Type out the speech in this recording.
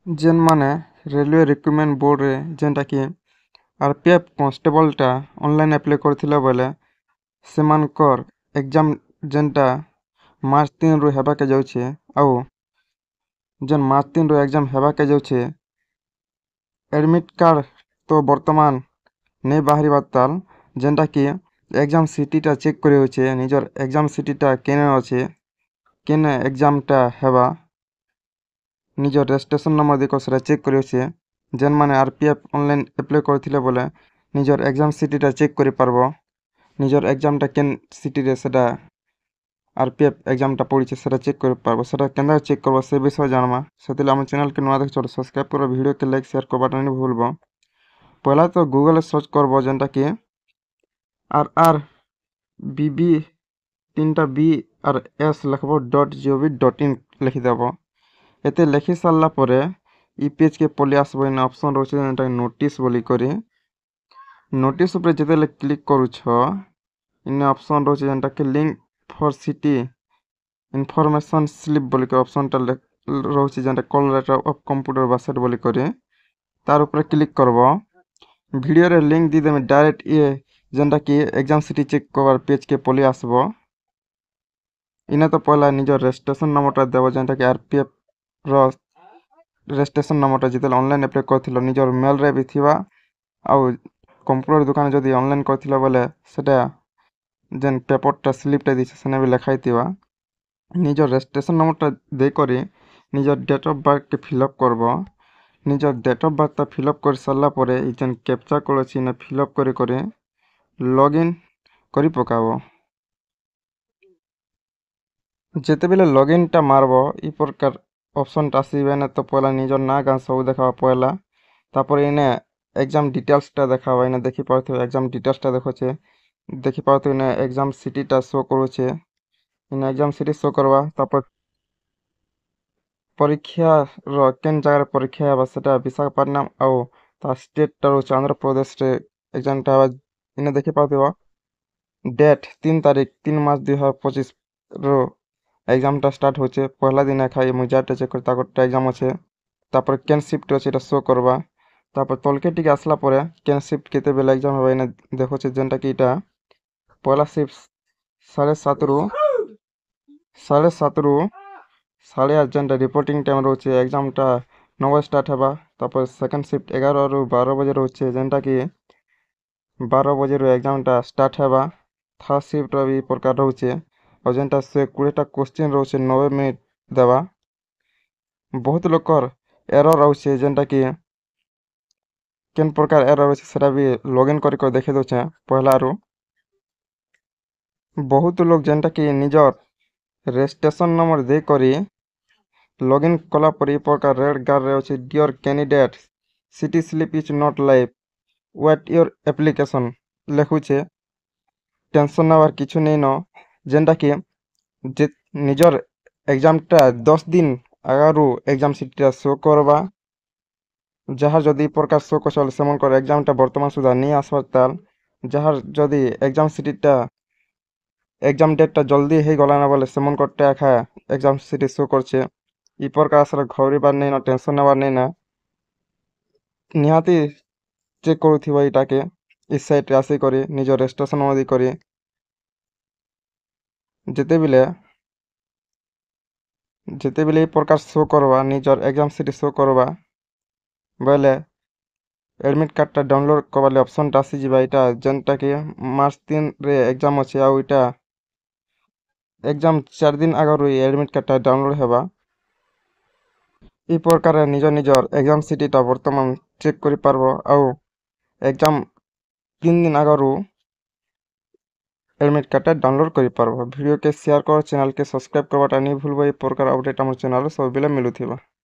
जेन माने railway recruitment board रे जेनटा कि आरपीएफ कांस्टेबलटा ऑनलाइन अप्लाई करथिला बेले सेमानकर एग्जाम जेनटा मार्च 3 रु हेबा के जाउछे आउ जेन मार्च 3 रु एग्जाम हेबा के जाउछे एडमिट कार्ड तो वर्तमान नहीं बाहरी बाताल जेनटा कि एग्जाम सिटीटा चेक करि होछे निजर एग्जाम सिटीटा केने अछि केने एग्जामटा हेबा निजर रजिस्ट्रेशन नंबर देखो सेटा चेक करि होछे जेन माने आरपीएफ ऑनलाइन अप्लाई करथिले बोले निजर एग्जाम सिटीटा चेक करि पारबो निजर एग्जामटा केन सिटी रे सेटा आरपीएफ एग्जामटा पड़िछे सेटा चेक करि पारबो सेटा केनरा चेक करबो से विषय जानमा सेतिले हम चैनल के नवा देख छोड़ सब्सक्राइब करो वीडियो के लाइक शेयर करबा नहीं भूलबो पहला तो गूगल सर्च करबो जेनटा कि आर बीबी 3टा बी और एस लिखबो .gov.in लिखि देबो एते लिखि सारला परे ई पेज के पले आसबो इन ऑप्शन रोचे जेनटा नोटिस बोली करी नोटिस ऊपर जेते क्लिक करू छ इन ऑप्शन रोचे जेनटा के link for city information slip बोली के ऑप्शन टा रोचे जेनटा कॉल लेटर ऑफ कंप्यूटर बासेट बोली करी तार ऊपर क्लिक करबो वीडियो रे लिंक दी देमे डायरेक्ट ये जेनटा कि exam city check cover page के पले आसबो इने तो पहला निजर रजिस्ट्रेशन नंबरटा देबो जेनटा कि आरपीएफ रो रजिस्ट्रेशन नंबरटा जितले ऑनलाइन अप्लाई करथिलो निजर मेल रे भी थिबा आउ कंप्यूटर दुकान जदी ऑनलाइन करथिलो बोले सेटा जेन पेपरटा स्लिपटा दिसे सेने भी लिखाई थिबा निजर रजिस्ट्रेशन नंबरटा दे करी निजर डेट ऑफ बर्थ के फिलअप करबो निजर डेट ऑफ बर्थ ता फिलअप कर सारला परे इ जेन कैप्चा कोड अछि ने फिलअप करी लॉगिन करी पकाबो जेते बेले लॉगिन टा मारबो इ प्रकार ऑप्शन टा आसीबे ने तो पहला निजर ना गां सब देखाबो पहला तापर इने एग्जाम डिटेल्स टा देखाबो इने देखि पारथो एग्जाम डिटेल्स टा देखोछे देखि पारथो इने एग्जाम सिटी टा शो करूछे इने एग्जाम सिटी शो करबा तापर परीक्षा रो केन जगह रे परीक्षा हेबा सेटा विशाखापट्टनम आउ ता स्टेट टा रोचे आंध्र प्रदेश रे एग्जाम टा हेबा इने देखि पारथो डेट 3 तारीख 3 मार्च 2025 रो एग्जाम टा स्टार्ट होचे पहला दिन खाई मुजाटा चेक करता कोटा एग्जाम আছে तापर केन शिफ्ट আছে এটা শো করবা तापर तलके टिके আসলা পরে কেন শিফট কেতে বেলা एग्जाम হবে না দেখোছে যেনটা কি এটা পয়লা শিফট 7:30 রু 7:30 রু 8:30 যেনটা রিপোর্টিং টাইম রয়েছে एग्जामটা 9 স্টার্ট হবা তারপর সেকেন্ড শিফট 11 রু 12 বজে রয়েছে যেনটা কি 12 বজে রু एग्जामটা স্টার্ট হবা থার্ড শিফট রবি প্রকার রয়েছে और जेनटा से 20टा क्वेश्चन रोचे 90 मिनट देवा बहुत लोकर एरर रोचे जेनटा कि केन प्रकार एरर रोचे सेटा भी लॉगिन करी देखे दोचे पहला रो बहुत लोग जेनटा कि निजर रजिस्ट्रेशन नंबर दे करी लॉगिन कला पर ई प्रकार रेड गार रोचे dear candidate city slip is not live wait your application लेखुचे टेंशन नवार किछु नहीं न जेनटा कि जे निजर एग्जामटा 10 दिन आगारू एग्जाम सिटीटा शो करबा जहार जदि प्रकार शो करल सेमनकर एग्जामटा वर्तमान सुधा नहीं आसबार ताल जहार जदि एग्जाम सिटीटा एग्जाम डेटटा जल्दी हे गला ना बोले सेमनकर टाका एग्जाम सिटी शो करछे ई प्रकार आसले घबराइबार नहीं ना टेंशन नेबार नहीं ना निहाती चेक करूथिबा इटाके इस साइट रे आसी करी निजर रजिस्ट्रेशन नंबर करी जेते बेले ई प्रकार शो करबा निजर एग्जाम सिटी शो करबा बोले एडमिट कार्ड टा डाउनलोड करबाले ऑप्शन टा आसी जिबा इटा जेनटा कि मार्च 3 रे एग्जाम अछि आ इटा एग्जाम 4 दिन आगरो एडमिट कार्ड टा डाउनलोड हेबा ई प्रकार निजर एग्जाम सिटी टा वर्तमान चेक करि पारबो आ एग्जाम 3 दिन आगरो एडमिट कार्ड डाउनलोड करि पारबो वीडियो के शेयर करो चैनल के सब्सक्राइब करबाटा नहीं भूलबो ई प्रकार अपडेट हमर चैनल सब बेले मिलुथिबा।